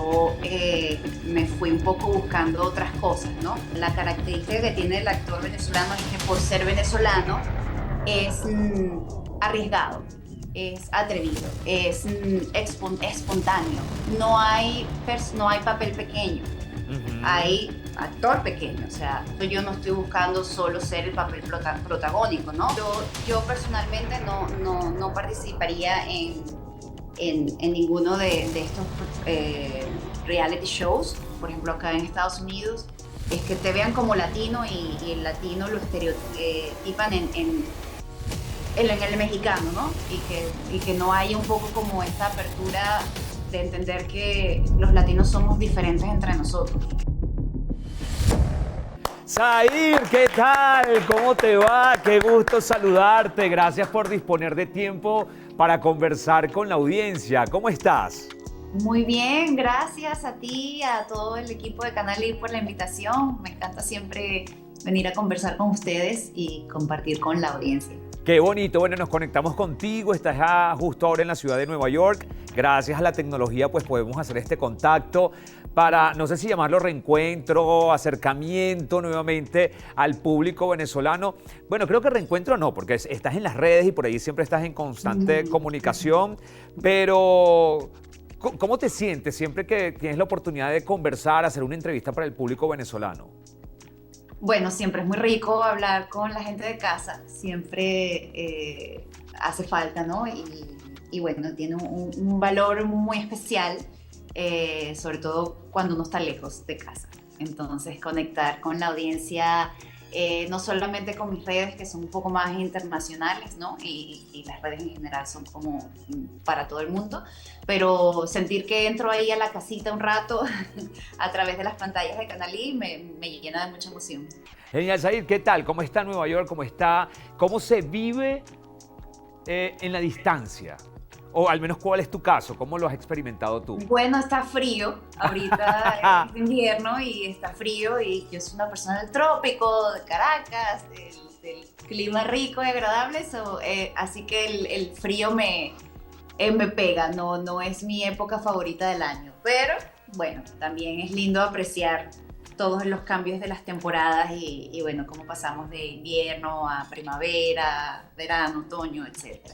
yo me fui un poco buscando otras cosas, ¿no? La característica que tiene el actor venezolano es que por ser venezolano es arriesgado, es atrevido, es espontáneo. No hay papel pequeño, Ujú. hay actor pequeño. O sea, yo no estoy buscando solo ser el papel protagónico, ¿no? Yo personalmente no participaría en ninguno de estos reality shows. Por ejemplo, acá en Estados Unidos, es que te vean como latino y el latino lo estereotipan en el mexicano, ¿no? Y que no hay un poco como esta apertura de entender que los latinos somos diferentes entre nosotros. Zair, ¿qué tal? ¿Cómo te va? Qué gusto saludarte. Gracias por disponer de tiempo para conversar con la audiencia. ¿Cómo estás? Muy bien, gracias a ti, a todo el equipo de Canal I por la invitación. Me encanta siempre venir a conversar con ustedes y compartir con la audiencia. Qué bonito. Bueno, nos conectamos contigo. Estás justo ahora en la ciudad de Nueva York. Gracias a la tecnología, pues podemos hacer este contacto para, no sé si llamarlo reencuentro, acercamiento nuevamente al público venezolano. Bueno, creo que reencuentro no, porque estás en las redes y por ahí siempre estás en constante comunicación, pero ¿cómo te sientes siempre que tienes la oportunidad de conversar, hacer una entrevista para el público venezolano? Bueno, siempre es muy rico hablar con la gente de casa, siempre hace falta, ¿no? Y bueno, tiene un valor muy especial, sobre todo cuando uno está lejos de casa. Entonces, conectar con la audiencia, no solamente con mis redes, que son un poco más internacionales, ¿no? Y las redes en general son como para todo el mundo, pero sentir que entro ahí a la casita un rato a través de las pantallas de Canal I me llena de mucha emoción. Genial, Zair, ¿qué tal? ¿Cómo está Nueva York? ¿Cómo se vive en la distancia? O al menos, ¿cuál es tu caso? ¿Cómo lo has experimentado tú? Bueno, está frío, ahorita es invierno y está frío y yo soy una persona del trópico, de Caracas, del clima rico y agradable, así que el frío me pega, no es mi época favorita del año, pero bueno, también es lindo apreciar todos los cambios de las temporadas y bueno, cómo pasamos de invierno a primavera, verano, otoño, etcétera.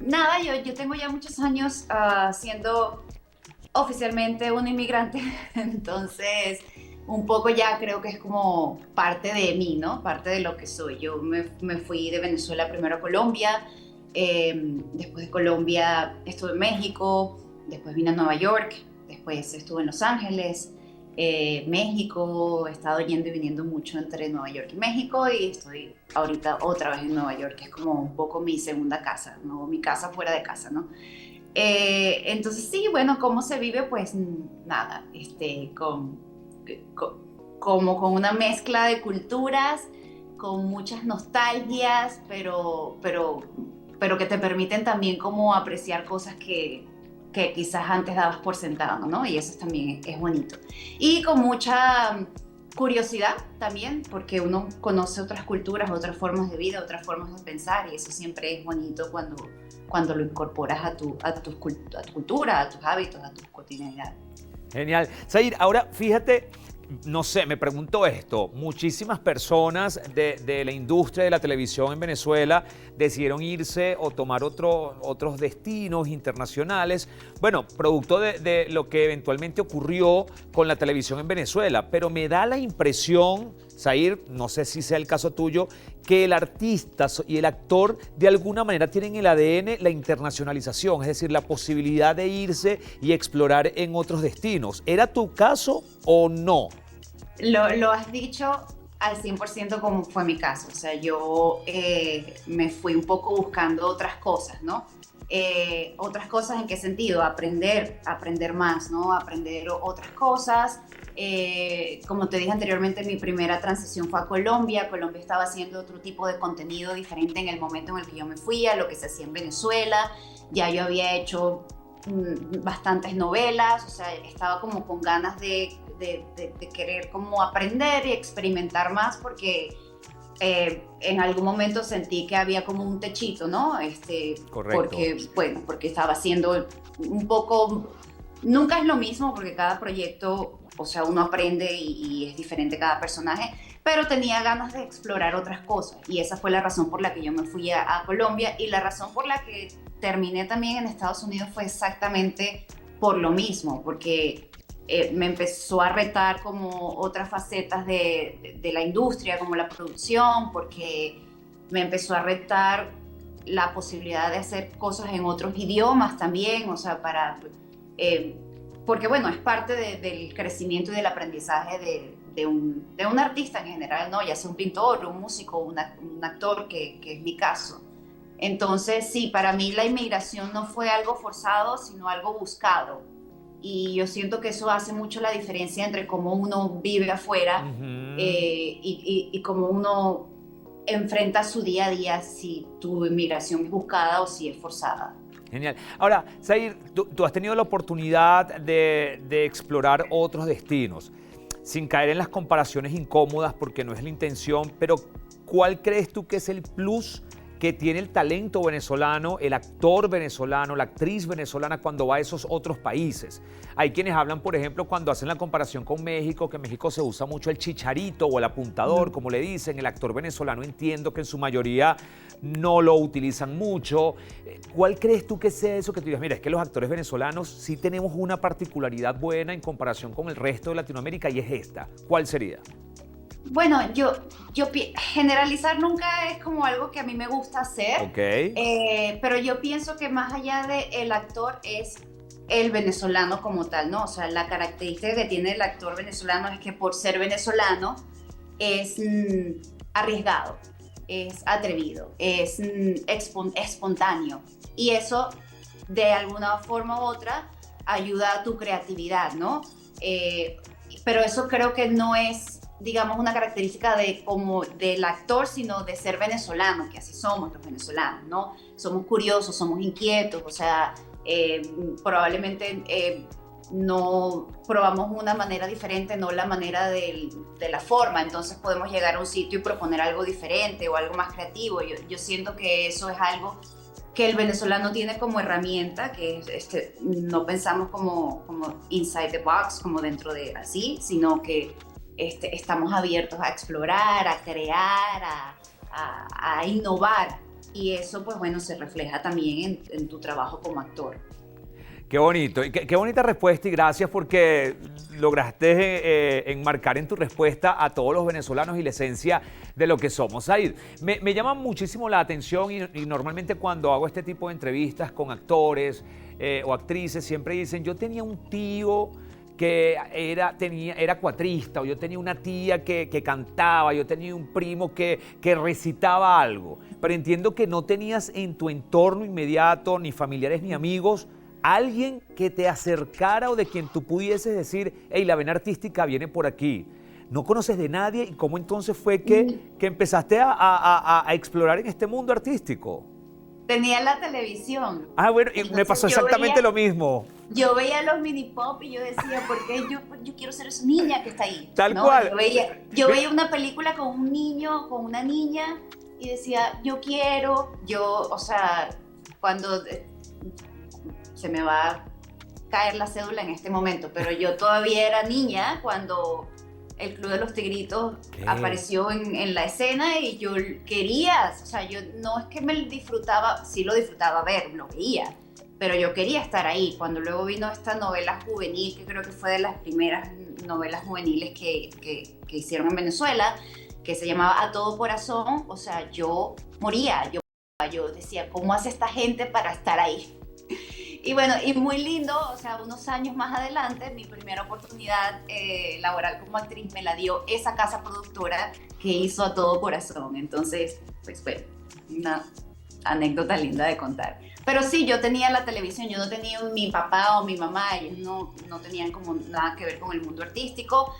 Nada, yo tengo ya muchos años siendo oficialmente una inmigrante, entonces un poco ya creo que es como parte de mí, ¿no? Parte de lo que soy. Yo me fui de Venezuela primero a Colombia, después de Colombia estuve en México, después vine a Nueva York, después estuve en Los Ángeles, México. He estado yendo y viniendo mucho entre Nueva York y México y estoy ahorita otra vez en Nueva York, que es como un poco mi segunda casa, ¿no? Mi casa fuera de casa, ¿no? Entonces sí, bueno, ¿cómo se vive? Pues nada, como con una mezcla de culturas, con muchas nostalgias, pero que te permiten también como apreciar cosas que quizás antes dabas por sentado, ¿no? Y eso también es bonito. Y con mucha curiosidad también, porque uno conoce otras culturas, otras formas de vida, otras formas de pensar, y eso siempre es bonito cuando lo incorporas a tu cultura, a tus hábitos, a tu cotidianidad. Genial. Zair, ahora fíjate, no sé, me pregunto esto. Muchísimas personas de la industria de la televisión en Venezuela decidieron irse o tomar otros destinos internacionales. Bueno, producto de lo que eventualmente ocurrió con la televisión en Venezuela. Pero me da la impresión, Zair, no sé si sea el caso tuyo, que el artista y el actor de alguna manera tienen el ADN la internacionalización, es decir, la posibilidad de irse y explorar en otros destinos. ¿Era tu caso o no? Lo has dicho al 100% como fue mi caso. O sea, yo me fui un poco buscando otras cosas, ¿no? ¿Otras cosas en qué sentido? Aprender más, ¿no? Aprender otras cosas. Como te dije anteriormente, mi primera transición fue a Colombia. Colombia estaba haciendo otro tipo de contenido diferente en el momento en el que yo me fui, a lo que se hacía en Venezuela. Ya yo había hecho bastantes novelas, o sea, estaba como con ganas de querer como aprender y experimentar más porque en algún momento sentí que había como un techito, ¿no? Correcto. Porque estaba haciendo un poco Nunca es lo mismo porque cada proyecto, o sea, uno aprende y es diferente cada personaje, pero tenía ganas de explorar otras cosas y esa fue la razón por la que yo me fui a Colombia y la razón por la que terminé también en Estados Unidos fue exactamente por lo mismo, porque me empezó a retar como otras facetas de la industria, como la producción, porque me empezó a retar la posibilidad de hacer cosas en otros idiomas también, o sea, eh, porque bueno, es parte del crecimiento y del aprendizaje de un artista en general, ¿no? Ya sea un pintor, un músico, un actor, que es mi caso. Entonces, sí, para mí la inmigración no fue algo forzado, sino algo buscado. Y yo siento que eso hace mucho la diferencia entre cómo uno vive afuera Ujú. y cómo uno enfrenta su día a día, si tu inmigración es buscada o si es forzada. Genial. Ahora, Zair, tú has tenido la oportunidad de explorar otros destinos, sin caer en las comparaciones incómodas, porque no es la intención, pero ¿cuál crees tú que es el plus que tiene el talento venezolano, el actor venezolano, la actriz venezolana cuando va a esos otros países? Hay quienes hablan, por ejemplo, cuando hacen la comparación con México, que en México se usa mucho el chicharito o el apuntador, como le dicen. El actor venezolano, entiendo que en su mayoría no lo utilizan mucho. ¿Cuál crees tú que sea eso que tú digas? Mira, es que los actores venezolanos sí tenemos una particularidad buena en comparación con el resto de Latinoamérica y es esta. ¿Cuál sería? Bueno, generalizar nunca es como algo que a mí me gusta hacer, Ok. pero yo pienso que más allá de el actor es el venezolano como tal, ¿no? O sea, la característica que tiene el actor venezolano es que por ser venezolano es arriesgado, es atrevido, es espontáneo. Y eso, de alguna forma u otra, ayuda a tu creatividad, ¿no? Eh, pero eso creo que no es, digamos, una característica de como del actor, sino de ser venezolano, que así somos los venezolanos, ¿no? Somos curiosos, somos inquietos, o sea, probablemente no probamos una manera diferente, no la manera de la forma, entonces podemos llegar a un sitio y proponer algo diferente o algo más creativo. Yo siento que eso es algo que el venezolano tiene como herramienta, que es, no pensamos como inside the box, como dentro de así, sino que estamos abiertos a explorar, a crear, a innovar. Y eso, pues bueno, se refleja también en tu trabajo como actor. Qué bonito, y qué bonita respuesta y gracias porque lograste enmarcar en tu respuesta a todos los venezolanos y la esencia de lo que somos. Said, me llama muchísimo la atención y normalmente cuando hago este tipo de entrevistas con actores o actrices siempre dicen, yo tenía un tío que era cuatrista, o yo tenía una tía que cantaba, yo tenía un primo que recitaba algo, pero entiendo que no tenías en tu entorno inmediato, ni familiares ni amigos, alguien que te acercara o de quien tú pudieses decir, hey, la vena artística viene por aquí. No conoces de nadie y cómo entonces fue que empezaste a explorar en este mundo artístico. Tenía la televisión, Ah, bueno, y me entonces pasó exactamente lo mismo. yo veía los mini pop y yo decía, ¿por qué yo quiero ser esa niña que está ahí? Tal ¿No? cual. Yo veía una película con un niño, con una niña, y decía, o sea, cuando se me va a caer la cédula en este momento, pero yo todavía era niña cuando el Club de los Tigritos ¿Qué? apareció en la escena y yo quería, o sea, yo no es que me disfrutaba, sí lo disfrutaba ver, lo veía, pero yo quería estar ahí. Cuando luego vino esta novela juvenil, que creo que fue de las primeras novelas juveniles que hicieron en Venezuela, que se llamaba A Todo Corazón, o sea, yo moría, yo decía, ¿cómo hace esta gente para estar ahí? Y bueno, y muy lindo, o sea, unos años más adelante, mi primera oportunidad laboral como actriz me la dio esa casa productora que hizo A Todo Corazón. Entonces, pues fue una anécdota linda de contar. Pero sí, yo tenía la televisión, yo no tenía mi papá o mi mamá, ellos no tenían como nada que ver con el mundo artístico.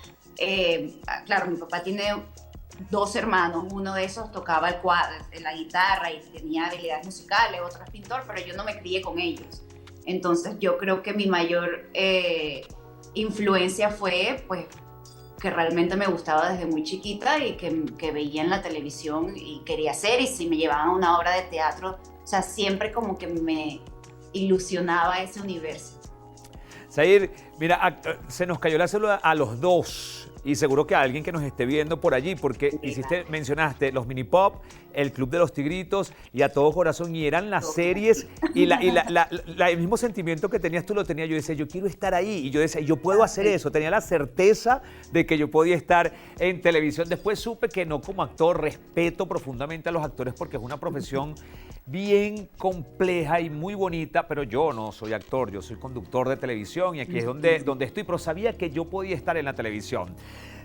Claro, mi papá tiene dos hermanos, uno de esos tocaba la guitarra y tenía habilidades musicales, otro es pintor, pero yo no me crié con ellos. Entonces yo creo que mi mayor influencia fue pues que realmente me gustaba desde muy chiquita y que veía en la televisión y quería hacer, y si me llevaban a una obra de teatro, o sea, siempre como que me ilusionaba ese universo. Zair, mira, se nos cayó la célula a los dos y seguro que a alguien que nos esté viendo por allí, porque mencionaste los mini pop, el Club de los Tigritos y A Todo Corazón, y eran las series y el mismo sentimiento que tenías tú lo tenía yo. Decía, yo quiero estar ahí, y yo decía, yo puedo hacer eso. Tenía la certeza de que yo podía estar en televisión. Después supe que no como actor, respeto profundamente a los actores porque es una profesión bien compleja y muy bonita, pero yo no soy actor, yo soy conductor de televisión y aquí es donde estoy, pero sabía que yo podía estar en la televisión.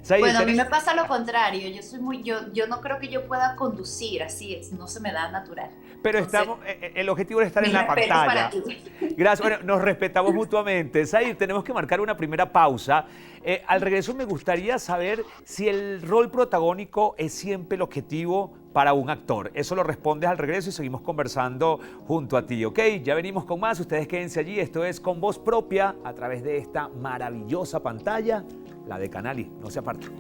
Zair, bueno, a mí me pasa lo contrario, yo no creo que yo pueda conducir así, no se me da natural. Pero Entonces, el objetivo es estar en la pantalla. para ti. Gracias, bueno, nos respetamos mutuamente. Zair, tenemos que marcar una primera pausa. Al regreso me gustaría saber si el rol protagónico es siempre el objetivo para un actor. Eso lo respondes al regreso y seguimos conversando junto a ti, ¿ok? Ya venimos con más, ustedes quédense allí. Esto es Con Voz Propia a través de esta maravillosa pantalla, la de Canal I. No se aparten.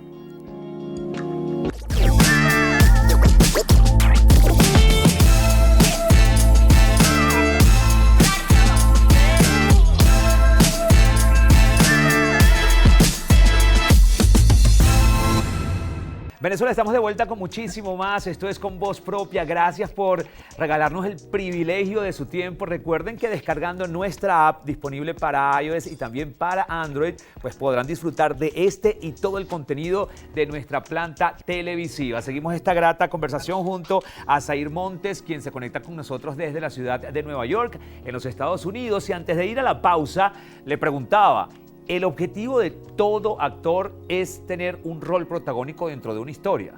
Venezuela, estamos de vuelta con muchísimo más. Esto es Con Voz Propia. Gracias por regalarnos el privilegio de su tiempo. Recuerden que descargando nuestra app disponible para iOS y también para Android, pues podrán disfrutar de este y todo el contenido de nuestra planta televisiva. Seguimos esta grata conversación junto a Zair Montes, quien se conecta con nosotros desde la ciudad de Nueva York, en los Estados Unidos. Y antes de ir a la pausa, le preguntaba, ¿el objetivo de todo actor es tener un rol protagónico dentro de una historia?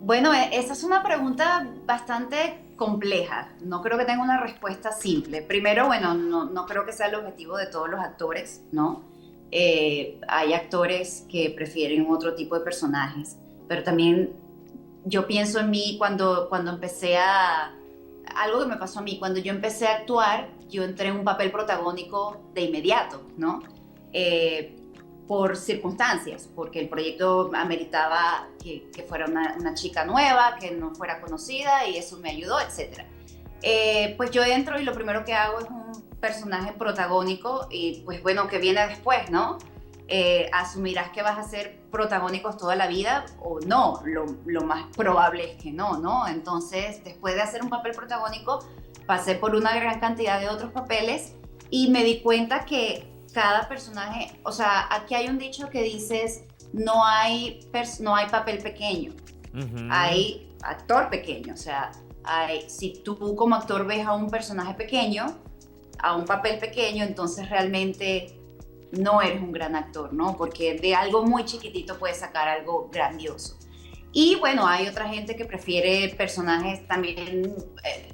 Bueno, esa es una pregunta bastante compleja. No creo que tenga una respuesta simple. Primero, bueno, no creo que sea el objetivo de todos los actores, ¿no? Hay actores que prefieren otro tipo de personajes, pero también yo pienso en mí cuando empecé algo que me pasó a mí, cuando yo empecé a actuar, yo entré en un papel protagónico de inmediato, ¿no? Por circunstancias, porque el proyecto ameritaba que fuera una chica nueva, que no fuera conocida, y eso me ayudó, etc. Pues yo entro y lo primero que hago es un personaje protagónico, y pues bueno, que viene después, ¿no? Asumirás que vas a ser protagónicos toda la vida o no, lo más probable es que no, ¿no? Entonces, después de hacer un papel protagónico, pasé por una gran cantidad de otros papeles y me di cuenta que cada personaje, o sea, aquí hay un dicho que dices, no hay papel pequeño, hay actor pequeño, o sea, si tú como actor ves a un personaje pequeño, a un papel pequeño, entonces realmente no eres un gran actor, ¿no? Porque de algo muy chiquitito puedes sacar algo grandioso. Y bueno, hay otra gente que prefiere personajes también.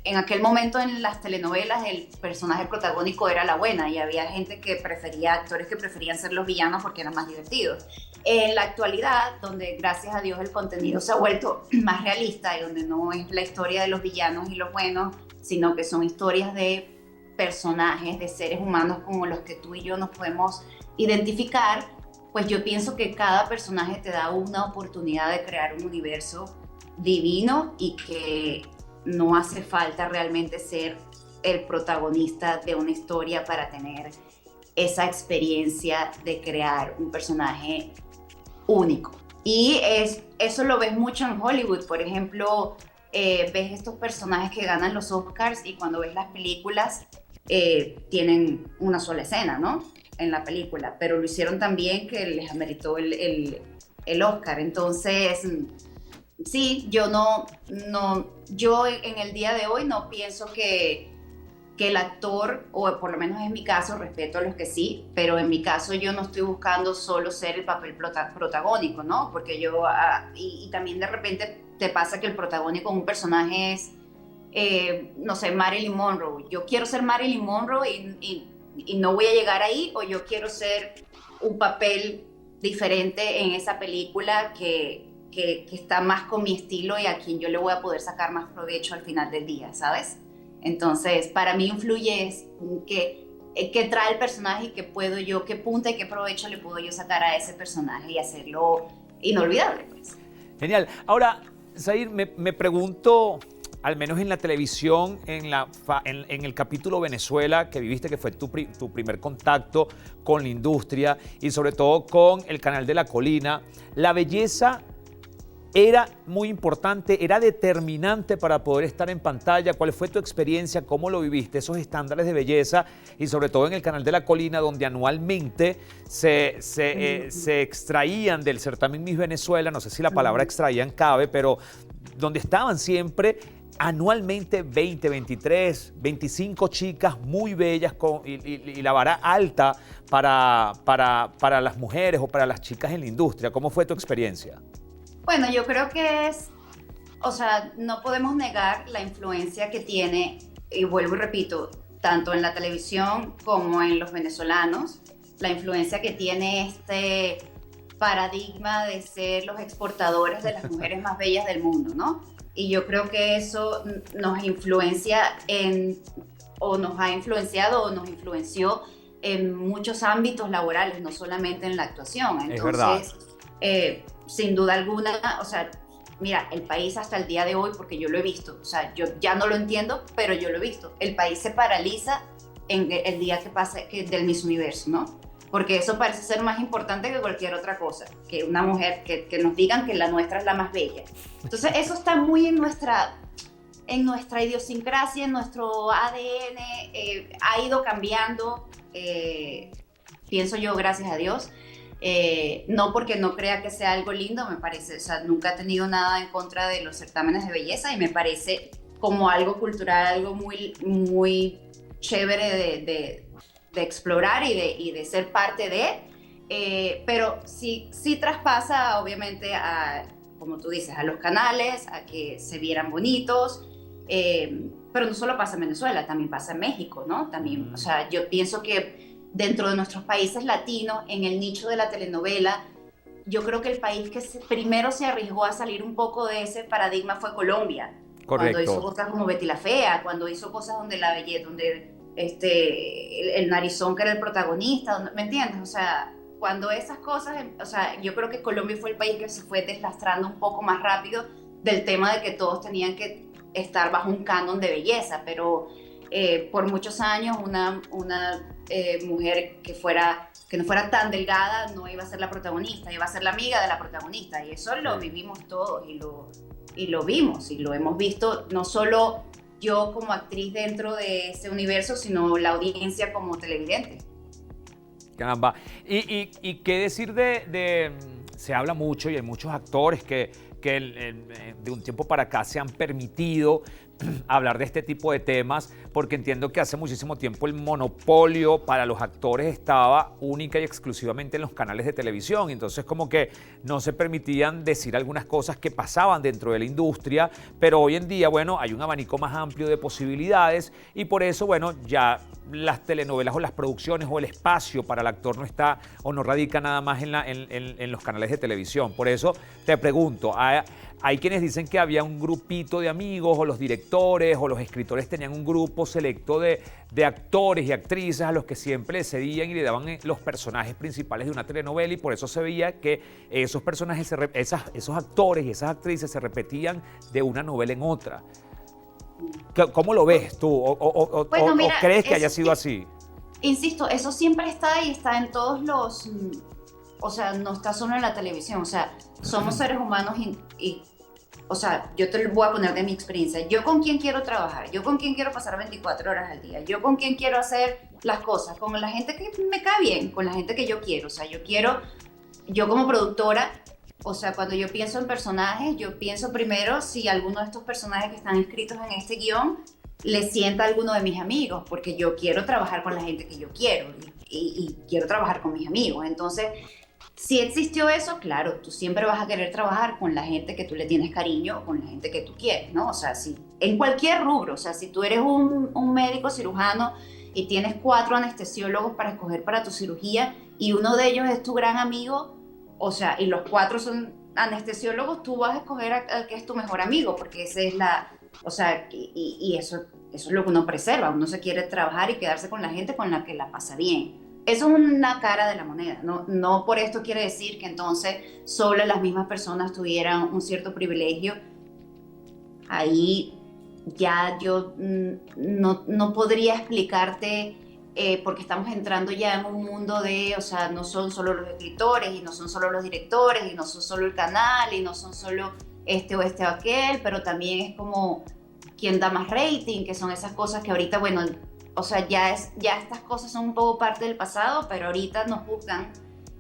En aquel momento en las telenovelas el personaje protagónico era la buena y había gente que prefería, actores que preferían ser los villanos porque eran más divertidos. En la actualidad, donde gracias a Dios el contenido se ha vuelto más realista y donde no es la historia de los villanos y los buenos, sino que son historias de personajes, de seres humanos como los que tú y yo nos podemos identificar, pues yo pienso que cada personaje te da una oportunidad de crear un universo divino y que no hace falta realmente ser el protagonista de una historia para tener esa experiencia de crear un personaje único. Y eso lo ves mucho en Hollywood, por ejemplo, ves estos personajes que ganan los Oscars y cuando ves las películas tienen una sola escena, ¿no? En la película, pero lo hicieron tan bien que les ameritó el Oscar. Entonces, sí, yo en el día de hoy no pienso que el actor, o por lo menos en mi caso, respeto a los que sí, pero en mi caso yo no estoy buscando solo ser el papel protagónico, ¿no? Porque y también de repente te pasa que el protagónico de un personaje es, no sé, Marilyn Monroe. Yo quiero ser Marilyn Monroe y no voy a llegar ahí, o yo quiero ser un papel diferente en esa película que está más con mi estilo y a quien yo le voy a poder sacar más provecho al final del día, ¿sabes? Entonces, para mí influye qué trae el personaje y qué punta y qué provecho le puedo yo sacar a ese personaje y hacerlo inolvidable, pues. Genial. Ahora, Zair, me pregunto al menos en la televisión, en el capítulo Venezuela que viviste, que fue tu primer contacto con la industria y sobre todo con el canal de La Colina, la belleza era muy importante, era determinante para poder estar en pantalla? ¿Cuál fue tu experiencia? ¿Cómo lo viviste? Esos estándares de belleza y sobre todo en el canal de La Colina, donde anualmente se extraían del certamen Miss Venezuela, no sé si la palabra extraían cabe, pero donde estaban siempre anualmente 20, 23, 25 chicas muy bellas y la vara alta para las mujeres o para las chicas en la industria. ¿Cómo fue tu experiencia? Bueno, yo creo que o sea, no podemos negar la influencia que tiene, y vuelvo y repito, tanto en la televisión como en los venezolanos, la influencia que tiene este paradigma de ser los exportadores de las mujeres más bellas del mundo, ¿no? Y yo creo que eso nos influencia o nos ha influenciado o nos influenció en muchos ámbitos laborales, no solamente en la actuación. Entonces, es verdad. Sin duda alguna, o sea, mira, el país hasta el día de hoy, porque yo lo he visto, o sea, yo ya no lo entiendo, pero yo lo he visto, el país se paraliza en el día que pasa del Miss Universo, ¿no? Porque eso parece ser más importante que cualquier otra cosa, que una mujer, que nos digan que la nuestra es la más bella. Entonces eso está muy en nuestra idiosincrasia, en nuestro ADN, ha ido cambiando, pienso yo, gracias a Dios. No porque no crea que sea algo lindo, me parece, o sea, nunca he tenido nada en contra de los certámenes de belleza y me parece como algo cultural, algo muy, muy chévere de explorar y de ser parte de, pero sí traspasa obviamente como tú dices, a los canales, a que se vieran bonitos, pero no solo pasa en Venezuela, también pasa en México, ¿no? También, o sea, yo pienso que dentro de nuestros países latinos, en el nicho de la telenovela, yo creo que el país que primero se arriesgó a salir un poco de ese paradigma fue Colombia. Correcto. Cuando hizo cosas como Betty la Fea, cuando hizo cosas donde la belleza, donde el narizón que era el protagonista, ¿me entiendes? O sea, cuando esas cosas, o sea, yo creo que Colombia fue el país que se fue deslastrando un poco más rápido del tema de que todos tenían que estar bajo un canon de belleza, pero por muchos años una mujer que no fuera tan delgada no iba a ser la protagonista, iba a ser la amiga de la protagonista, y eso lo vivimos todos y lo vimos y lo hemos visto, no solo yo como actriz dentro de ese universo, sino la audiencia como televidente. Caramba. ¿Y qué decir se habla mucho y hay muchos actores que de un tiempo para acá se han permitido hablar de este tipo de temas, porque entiendo que hace muchísimo tiempo el monopolio para los actores estaba única y exclusivamente en los canales de televisión, entonces como que no se permitían decir algunas cosas que pasaban dentro de la industria, pero hoy en día, bueno, hay un abanico más amplio de posibilidades y por eso, bueno, ya las telenovelas o las producciones o el espacio para el actor no está o no radica nada más en los canales de televisión. Por eso te pregunto, hay quienes dicen que había un grupito de amigos o los directores o los escritores tenían un grupo selecto de actores y actrices a los que siempre le cedían y le daban los personajes principales de una telenovela y por eso se veía que esos personajes, esos actores y esas actrices se repetían de una novela en otra. ¿Cómo lo ves tú? Bueno, mira, ¿O crees que haya sido así? Insisto, eso siempre está y está en todos los... O sea, no está solo en la televisión. O sea, somos seres humanos o sea, yo te lo voy a poner de mi experiencia. Yo con quién quiero trabajar, yo con quién quiero pasar 24 horas al día, yo con quién quiero hacer las cosas, con la gente que me cae bien, con la gente que yo quiero. O sea, yo como productora, o sea, cuando yo pienso en personajes, yo pienso primero si alguno de estos personajes que están inscritos en este guión le sienta a alguno de mis amigos, porque yo quiero trabajar con la gente que yo quiero y quiero trabajar con mis amigos. Entonces, si existió eso, claro, tú siempre vas a querer trabajar con la gente que tú le tienes cariño, con la gente que tú quieres, ¿no? O sea, en cualquier rubro, o sea, si tú eres un médico cirujano y tienes 4 anestesiólogos para escoger para tu cirugía y uno de ellos es tu gran amigo, o sea, y los 4 son anestesiólogos, tú vas a escoger al que es tu mejor amigo, porque esa es o sea, y eso es lo que uno preserva, uno se quiere trabajar y quedarse con la gente con la que la pasa bien. Eso es una cara de la moneda, no por esto quiere decir que entonces solo las mismas personas tuvieran un cierto privilegio. Ahí ya yo no podría explicarte, porque estamos entrando ya en un mundo de, o sea, no son solo los escritores y no son solo los directores y no son solo el canal y no son solo este o este o aquel, pero también es como quién da más rating, que son esas cosas que ahorita, bueno, o sea, ya estas cosas son un poco parte del pasado, pero ahorita nos juzgan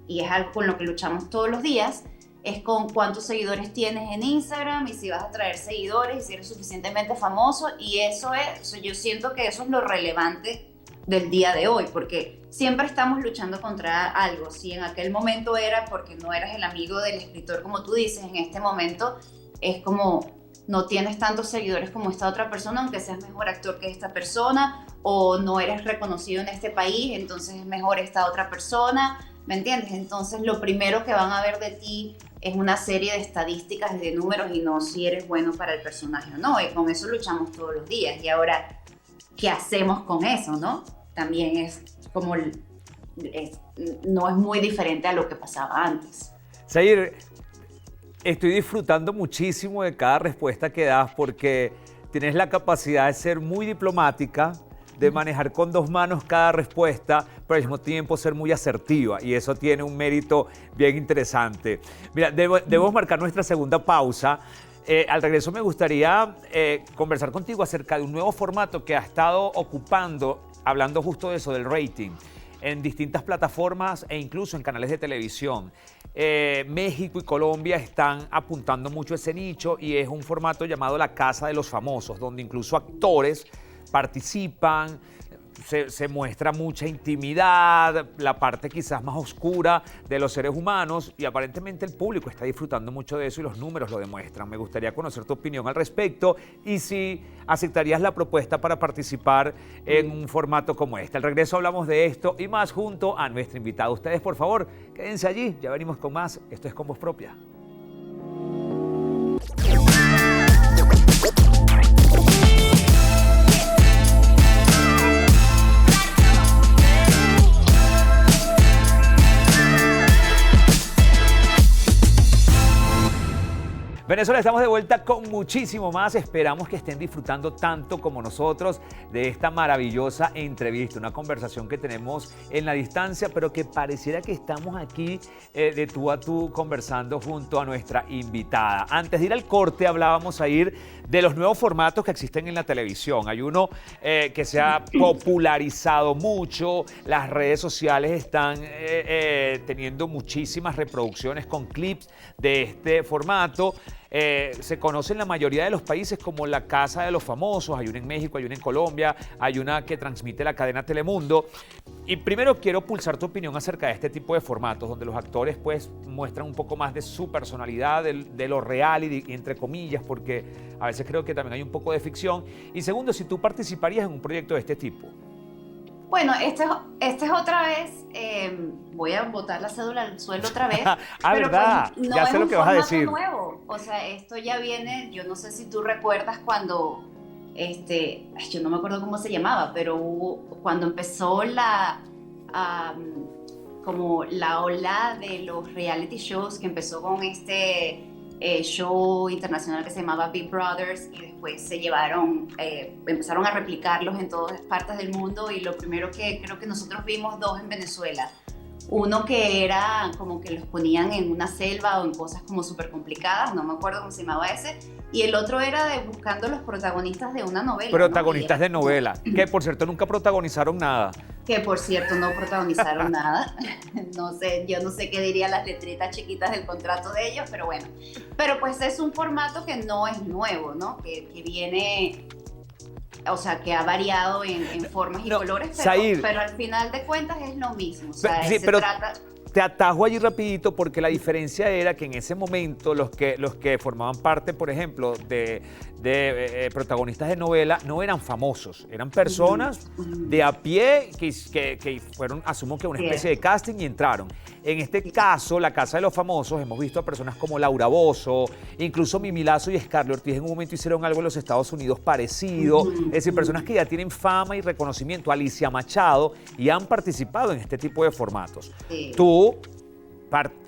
y es algo con lo que luchamos todos los días, es con cuántos seguidores tienes en Instagram y si vas a traer seguidores y si eres suficientemente famoso, y eso es, o sea, yo siento que eso es lo relevante del día de hoy, porque siempre estamos luchando contra algo. Si en aquel momento era porque no eras el amigo del escritor, como tú dices, en este momento es como no tienes tantos seguidores como esta otra persona, aunque seas mejor actor que esta persona, o no eres reconocido en este país, entonces es mejor esta otra persona, ¿me entiendes? Entonces lo primero que van a ver de ti es una serie de estadísticas y de números y no si eres bueno para el personaje o no, y con eso luchamos todos los días. Y ahora, ¿qué hacemos con eso, no? También es como, no es muy diferente a lo que pasaba antes. Zair, estoy disfrutando muchísimo de cada respuesta que das porque tienes la capacidad de ser muy diplomática, de manejar con dos manos cada respuesta, pero al mismo tiempo ser muy asertiva, y eso tiene un mérito bien interesante. Mira, debemos marcar nuestra segunda pausa. Al regreso me gustaría conversar contigo acerca de un nuevo formato que ha estado ocupando, hablando justo de eso, del rating, en distintas plataformas e incluso en canales de televisión. México y Colombia están apuntando mucho ese nicho y es un formato llamado La Casa de los Famosos, donde incluso actores participan, se muestra mucha intimidad, la parte quizás más oscura de los seres humanos, y aparentemente el público está disfrutando mucho de eso y los números lo demuestran. Me gustaría conocer tu opinión al respecto y si aceptarías la propuesta para participar en un formato como este. Al regreso hablamos de esto y más junto a nuestra invitada. Ustedes, por favor, quédense allí, ya venimos con más. Esto es Con Voz Propia. Venezuela, estamos de vuelta con muchísimo más. Esperamos que estén disfrutando tanto como nosotros de esta maravillosa entrevista, una conversación que tenemos en la distancia, pero que pareciera que estamos aquí de tú a tú conversando junto a nuestra invitada. Antes de ir al corte hablábamos de los nuevos formatos que existen en la televisión. Hay uno que se ha popularizado mucho, las redes sociales están teniendo muchísimas reproducciones con clips de este formato. Se conoce en la mayoría de los países como La Casa de los Famosos. Hay una en México, hay una en Colombia, hay una que transmite la cadena Telemundo. Y primero quiero pulsar tu opinión acerca de este tipo de formatos, donde los actores pues muestran un poco más de su personalidad, de lo real y entre comillas, porque a veces creo que también hay un poco de ficción. Y segundo, si tú participarías en un proyecto de este tipo. Bueno, este es otra vez, voy a botar la cédula al suelo otra vez. Pero ¿verdad? Pues, no ya es sé lo un que vas a formato decir. nuevo. O sea, esto ya viene, yo no sé si tú recuerdas cuando, yo no me acuerdo cómo se llamaba, pero cuando empezó como la ola de los reality shows, que empezó con este show internacional que se llamaba Big Brothers, y después empezaron a replicarlos en todas partes del mundo, y lo primero que creo que nosotros vimos dos en Venezuela. Uno que era como que los ponían en una selva o en cosas como súper complicadas, no me acuerdo cómo se llamaba ese, y el otro era de buscando los protagonistas de una novela. Protagonistas ¿no? de novela, que por cierto nunca protagonizaron nada. Que por cierto no protagonizaron nada. No sé, yo no sé qué dirían las letritas chiquitas del contrato de ellos, pero bueno. Pero pues es un formato que no es nuevo, ¿no? Que viene, o sea, que ha variado en formas y colores, pero al final de cuentas es lo mismo. O sea, sí, te atajo allí rapidito porque la diferencia era que en ese momento los que formaban parte, por ejemplo, de protagonistas de novela no eran famosos, eran personas de a pie que fueron, asumo que una especie de casting y entraron. En este caso, La Casa de los Famosos, hemos visto a personas como Laura Bozzo, incluso Mimi Lazo y Scarlett Ortiz en un momento hicieron algo en los Estados Unidos parecido, es decir, personas que ya tienen fama y reconocimiento, Alicia Machado, y han participado en este tipo de formatos. Sí. Tú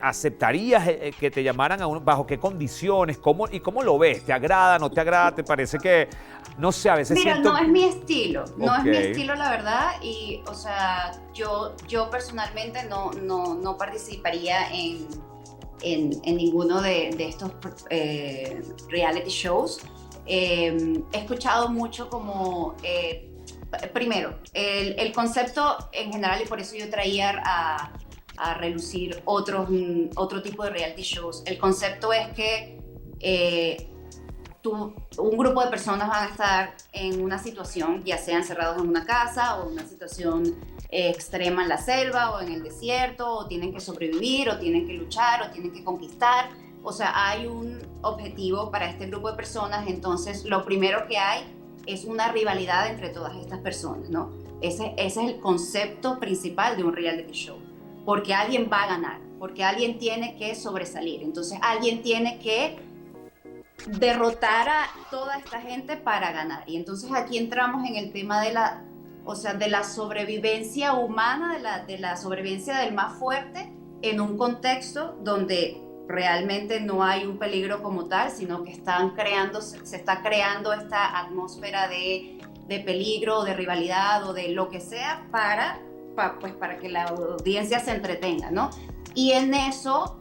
¿aceptarías que te llamaran a uno? ¿Bajo qué condiciones? ¿Cómo lo ves? ¿Te agrada? ¿No te agrada? ¿Te parece que, no sé, a veces Mira, siento... no es mi estilo, no es mi Ok. estilo la verdad y, o sea, yo personalmente no participaría en ninguno de estos reality shows. He escuchado mucho como, primero, el concepto en general y por eso yo traía a relucir otro tipo de reality shows. El concepto es que un grupo de personas van a estar en una situación, ya sean encerrados en una casa o en una situación extrema en la selva o en el desierto, o tienen que sobrevivir, o tienen que luchar, o tienen que conquistar. O sea, hay un objetivo para este grupo de personas, entonces lo primero que hay es una rivalidad entre todas estas personas, ¿no? Ese es el concepto principal de un reality show, porque alguien va a ganar, porque alguien tiene que sobresalir, entonces alguien tiene que derrotar a toda esta gente para ganar. Y entonces aquí entramos en el tema o sea, de la sobrevivencia humana, de la sobrevivencia del más fuerte en un contexto donde realmente no hay un peligro como tal, sino que se está creando esta atmósfera de peligro, de rivalidad o de lo que sea pues para que la audiencia se entretenga, ¿no? Y en eso,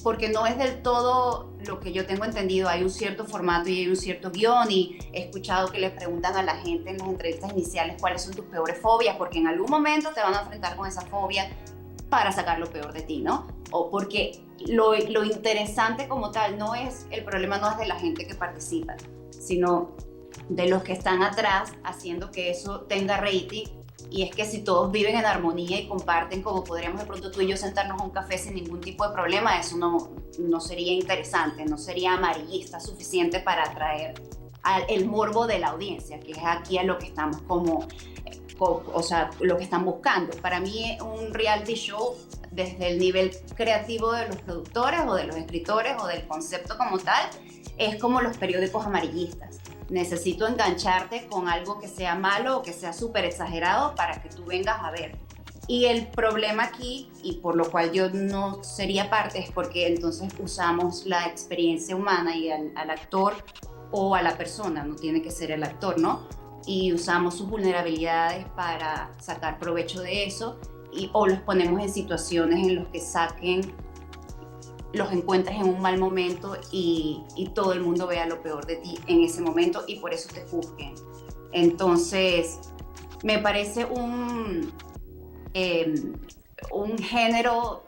porque no es del todo lo que yo tengo entendido, hay un cierto formato y hay un cierto guión y he escuchado que le preguntan a la gente en las entrevistas iniciales cuáles son tus peores fobias, porque en algún momento te van a enfrentar con esa fobia para sacar lo peor de ti, ¿no? O porque lo interesante como tal el problema no es de la gente que participa, sino de los que están atrás haciendo que eso tenga rating. Y es que si todos viven en armonía y comparten, como podríamos de pronto tú y yo sentarnos a un café sin ningún tipo de problema, eso no sería interesante, no sería amarillista suficiente para atraer el morbo de la audiencia, que es aquí a lo que estamos o sea, lo que están buscando. Para mí un reality show, desde el nivel creativo de los productores o de los escritores o del concepto como tal, es como los periódicos amarillistas. Necesito engancharte con algo que sea malo o que sea súper exagerado para que tú vengas a ver. Y el problema aquí, y por lo cual yo no sería parte, es porque entonces usamos la experiencia humana y al actor o a la persona, no tiene que ser el actor, ¿no? Y usamos sus vulnerabilidades para sacar provecho de eso o los ponemos en situaciones en las que los encuentres en un mal momento y todo el mundo vea lo peor de ti en ese momento y por eso te juzguen. Entonces, me parece un género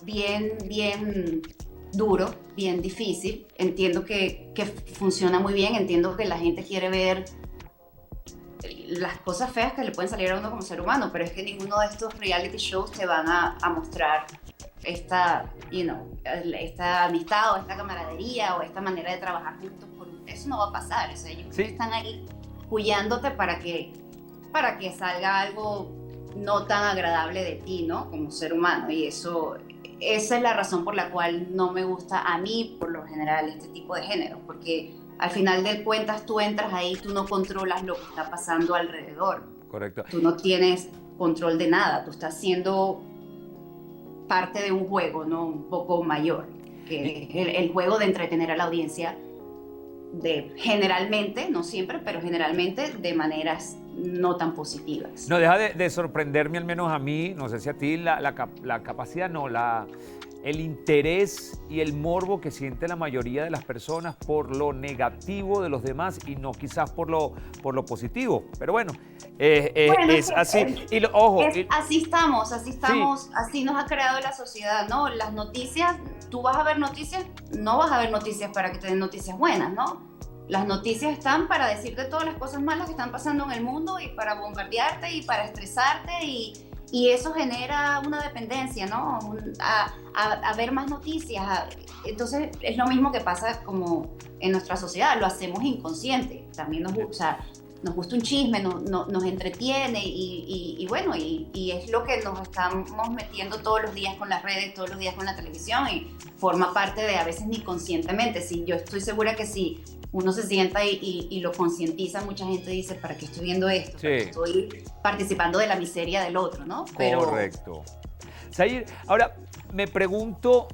bien duro, bien difícil. Entiendo que funciona muy bien, entiendo que la gente quiere ver las cosas feas que le pueden salir a uno como ser humano, pero es que ninguno de estos reality shows te van a mostrar esta amistad o esta camaradería o esta manera de trabajar juntos. Eso no va a pasar, o sea, ellos Sí. están ahí puyándote para que salga algo no tan agradable de ti, ¿no? Como ser humano, y esa es la razón por la cual no me gusta a mí, por lo general, este tipo de género, porque al final de cuentas tú entras ahí, tú no controlas lo que está pasando alrededor. Correcto. Tú no tienes control de nada, tú estás siendo parte de un juego, ¿no? Un poco mayor, que es el juego de entretener a la audiencia generalmente, no siempre, pero generalmente de maneras no tan positivas. No deja de sorprenderme, al menos a mí, no sé si a ti, la capacidad, no, el interés y el morbo que siente la mayoría de las personas por lo negativo de los demás y no quizás por lo positivo. Pero bueno, es así. Ojo. Así estamos, Sí. así nos ha creado la sociedad, ¿no? Las noticias, tú vas a ver noticias, no vas a ver noticias para que te den noticias buenas, ¿no? Las noticias están para decirte todas las cosas malas que están pasando en el mundo y para bombardearte y para estresarte y eso genera una dependencia, ¿no? A ver más noticias. Entonces es lo mismo que pasa como en nuestra sociedad, lo hacemos inconsciente. También nos gusta un chisme, nos entretiene y bueno, y es lo que nos estamos metiendo todos los días con las redes, todos los días con la televisión y forma parte de a veces ni conscientemente. Sí, yo estoy segura que si uno se sienta y lo concientiza, mucha gente dice, ¿para qué estoy viendo esto? Sí. Estoy participando de la miseria del otro, ¿no? Correcto. Zahir, ahora me pregunto,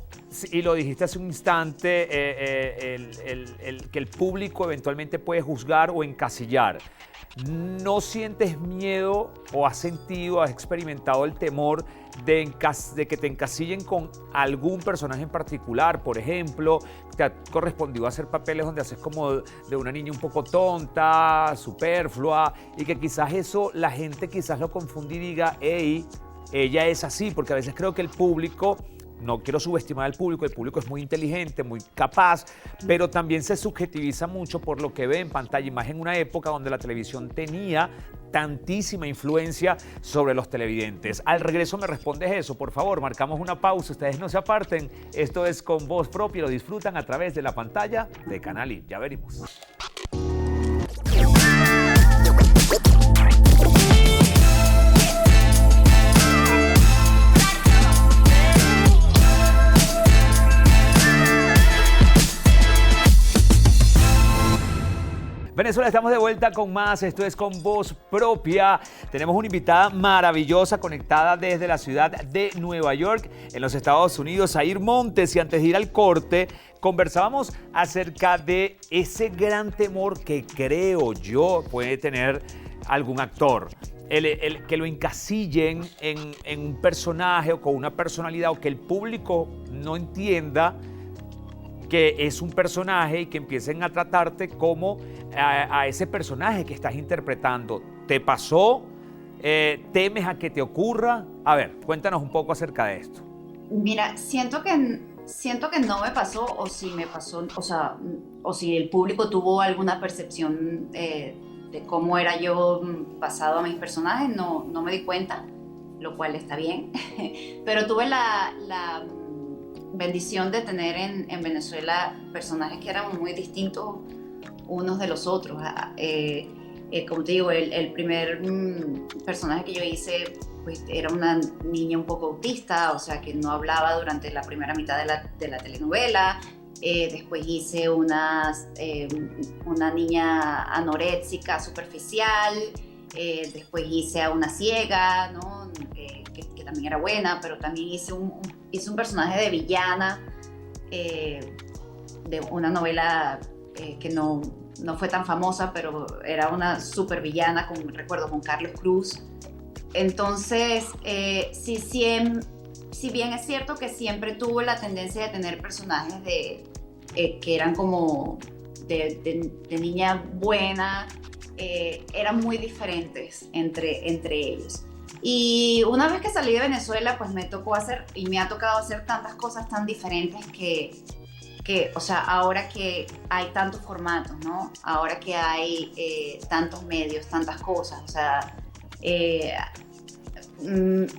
y lo dijiste hace un instante, que el público eventualmente puede juzgar o encasillar. ¿No sientes miedo o has sentido, has experimentado el temor de que te encasillen con algún personaje en particular? Por ejemplo, ¿te ha correspondido hacer papeles donde haces como de una niña un poco tonta, superflua, y que quizás eso la gente quizás lo confunda y diga, hey, ella es así? Porque a veces creo que el público, no quiero subestimar al público, el público es muy inteligente, muy capaz, pero también se subjetiviza mucho por lo que ve en pantalla, y más en una época donde la televisión tenía tantísima influencia sobre los televidentes. Al regreso me respondes eso, por favor, marcamos una pausa, ustedes no se aparten, esto es Con Voz Propia, lo disfrutan a través de la pantalla de Canal I, ya veremos. Venezuela, estamos de vuelta con más. Esto es Con Voz Propia. Tenemos una invitada maravillosa conectada desde la ciudad de Nueva York, en los Estados Unidos, Zahir Montes. Y antes de ir al corte, conversábamos acerca de ese gran temor que creo yo puede tener algún actor. El que lo encasillen en un personaje o con una personalidad, o que el público no entienda que es un personaje y que empiecen a tratarte como a ese personaje que estás interpretando. ¿Te pasó? ¿Temes a que te ocurra? A ver, cuéntanos un poco acerca de esto. Mira, siento que no me pasó, o si me pasó, o si el público tuvo alguna percepción de cómo era yo pasado a mis personajes, no me di cuenta, lo cual está bien. Pero tuve la bendición de tener en Venezuela personajes que eran muy distintos unos de los otros. Como te digo, el primer personaje que yo hice, pues, era una niña un poco autista, o sea, que no hablaba durante la primera mitad de la telenovela. Después hice una niña anoréxica superficial. Después hice a una ciega, ¿no? Que también era buena, pero también hice un personaje de villana de una novela que no fue tan famosa, pero era una super villana, recuerdo, con Carlos Cruz. Entonces, si bien es cierto que siempre tuvo la tendencia de tener personajes que eran como de niña buena, eran muy diferentes entre ellos. Y una vez que salí de Venezuela, pues me ha tocado hacer tantas cosas tan diferentes que o sea, ahora que hay tantos formatos, ¿no? Ahora que hay tantos medios, tantas cosas, o sea,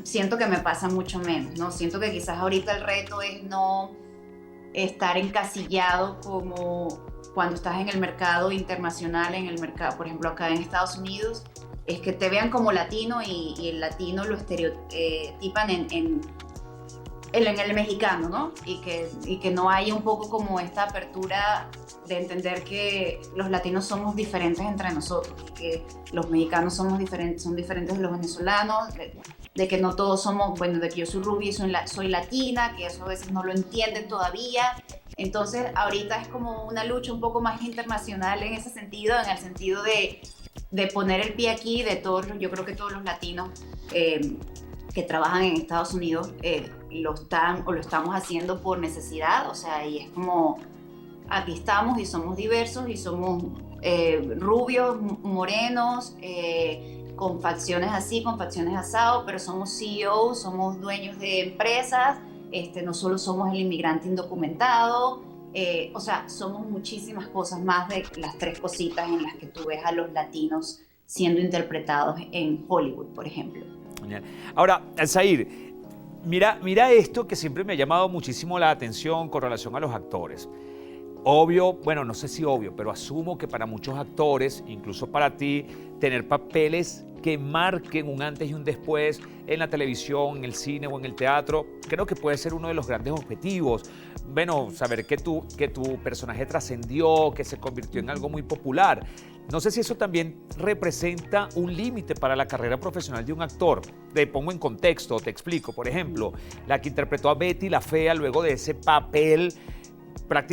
siento que me pasa mucho menos, ¿no? Siento que quizás ahorita el reto es no estar encasillado como cuando estás en el mercado internacional, en el mercado, por ejemplo, acá en Estados Unidos, es que te vean como latino y el latino lo estereotipan en el mexicano, ¿no? Y que no hay un poco como esta apertura de entender que los latinos somos diferentes entre nosotros, que los mexicanos son diferentes de los venezolanos, de que no todos somos, bueno, de que yo soy rubia y soy latina, que eso a veces no lo entienden todavía. Entonces ahorita es como una lucha un poco más internacional en ese sentido, en el sentido de poner el pie aquí, yo creo que todos los latinos que trabajan en Estados Unidos lo estamos haciendo por necesidad, o sea, y es como, aquí estamos y somos diversos y somos rubios, morenos, con facciones así, con facciones asado, pero somos CEOs, somos dueños de empresas, no solo somos el inmigrante indocumentado, o sea, somos muchísimas cosas más de las tres cositas en las que tú ves a los latinos siendo interpretados en Hollywood, por ejemplo. Ahora, Zahir, mira esto que siempre me ha llamado muchísimo la atención con relación a los actores. Obvio, bueno, no sé si obvio, pero asumo que para muchos actores, incluso para ti, tener papeles que marquen un antes y un después en la televisión, en el cine o en el teatro, creo que puede ser uno de los grandes objetivos. Bueno, saber que tu personaje trascendió, que se convirtió en algo muy popular. no sé si eso también representa un límite para la carrera profesional de un actor. Te pongo en contexto, te explico. Por ejemplo, la que interpretó a Betty la Fea luego de ese papel,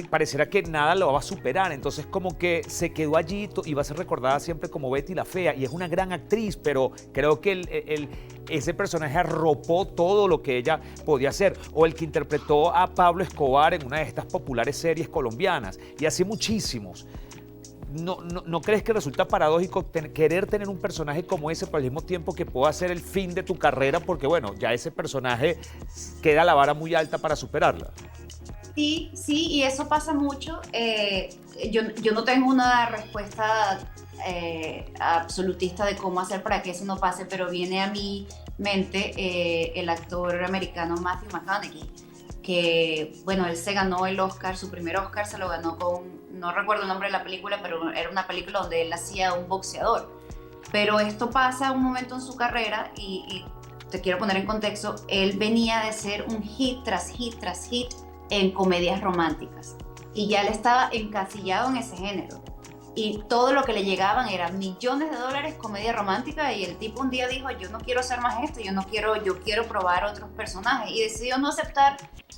pareciera que nada lo va a superar, entonces como que se quedó allí y va a ser recordada siempre como Betty la Fea, y es una gran actriz, pero creo que ese personaje arropó todo lo que ella podía hacer, o el que interpretó a Pablo Escobar en una de estas populares series colombianas, y así muchísimos. ¿No crees que resulta paradójico querer tener un personaje como ese, pero al mismo tiempo que pueda ser el fin de tu carrera, porque bueno, ya ese personaje queda la vara muy alta para superarla? Sí, sí, y eso pasa mucho. Yo no tengo una respuesta absolutista de cómo hacer para que eso no pase, pero viene a mi mente el actor americano Matthew McConaughey, que, bueno, él se ganó el Oscar, su primer Oscar se lo ganó no recuerdo el nombre de la película, pero era una película donde él hacía un boxeador. Pero esto pasa un momento en su carrera y te quiero poner en contexto, él venía de ser un hit tras hit tras hit en comedias románticas y ya él estaba encasillado en ese género y todo lo que le llegaban eran millones de dólares comedia romántica, y el tipo un día dijo: yo no quiero hacer más esto, yo quiero probar otros personajes, y decidió no aceptar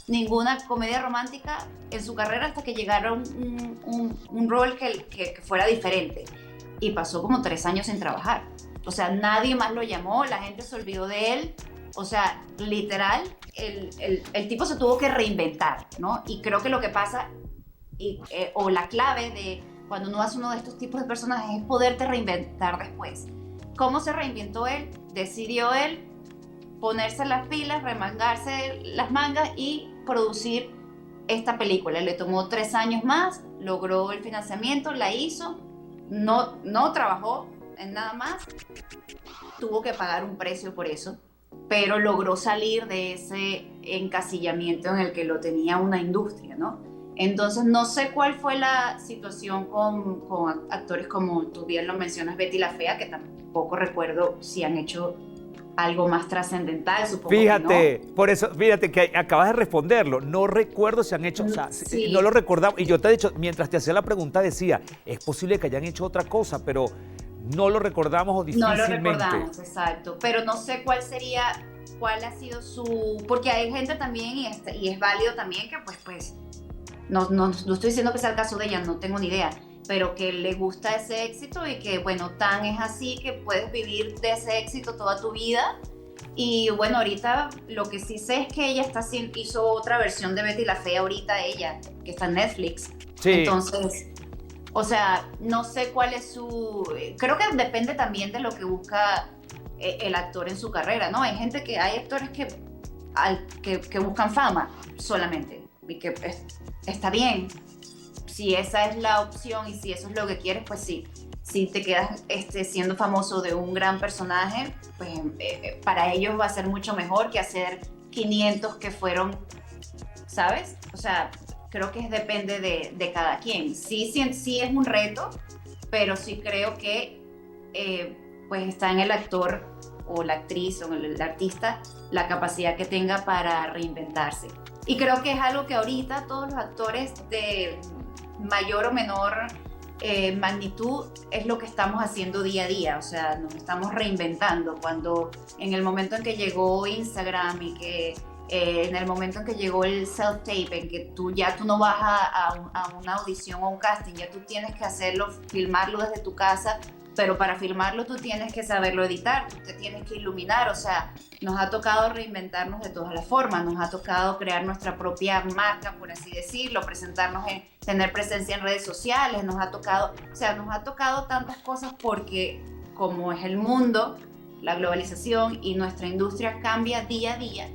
ninguna comedia romántica en su carrera hasta que llegara un rol que fuera diferente, y pasó como 3 años sin trabajar. O sea, nadie más lo llamó, la gente se olvidó de él. O sea, literal, el tipo se tuvo que reinventar, ¿no? Y creo que lo que pasa, o la clave de cuando uno hace uno de estos tipos de personajes, es poderte reinventar después. ¿Cómo se reinventó él? Decidió él ponerse las pilas, remangarse las mangas y producir esta película. Le tomó 3 años más, logró el financiamiento, la hizo, no trabajó en nada más, tuvo que pagar un precio por eso, pero logró salir de ese encasillamiento en el que lo tenía una industria, ¿no? Entonces, no sé cuál fue la situación con actores como tú bien lo mencionas, Betty la Fea, que tampoco recuerdo si han hecho algo más trascendental, supongo. Fíjate, que no. por eso, fíjate que acabas de responderlo. No recuerdo si han hecho, o sea, Sí. no lo recordaba. Y yo te he dicho, mientras te hacía la pregunta, decía, es posible que hayan hecho otra cosa, pero no lo recordamos o difícilmente. No lo recordamos, exacto. Pero no sé cuál ha sido su... Porque hay gente también, y es válido también, que pues no estoy diciendo que sea el caso de ella, no tengo ni idea, pero que le gusta ese éxito y que, bueno, tan es así que puedes vivir de ese éxito toda tu vida. Y bueno, ahorita lo que sí sé es que ella hizo otra versión de Betty la Fea ahorita, ella, que está en Netflix. Sí. Entonces, o sea, no sé cuál es su... Creo que depende también de lo que busca el actor en su carrera, ¿no? Hay actores que buscan fama solamente, y que está bien. Si esa es la opción y si eso es lo que quieres, pues sí. Si te quedas siendo famoso de un gran personaje, pues para ellos va a ser mucho mejor que hacer 500 que fueron, ¿sabes? O sea, creo que depende de cada quien. Sí es un reto, pero sí creo que pues está en el actor o la actriz o el artista la capacidad que tenga para reinventarse. Y creo que es algo que ahorita todos los actores de mayor o menor magnitud es lo que estamos haciendo día a día. O sea, nos estamos reinventando. Cuando en el momento en que llegó Instagram y que en el momento en que llegó el self-tape, en que tú no vas a una audición o un casting, ya tú tienes que hacerlo, filmarlo desde tu casa, pero para filmarlo tú tienes que saberlo editar, tú te tienes que iluminar. O sea, nos ha tocado reinventarnos de todas las formas, nos ha tocado crear nuestra propia marca, por así decirlo, tener presencia en redes sociales, nos ha tocado tantas cosas, porque como es el mundo, la globalización y nuestra industria cambia día a día,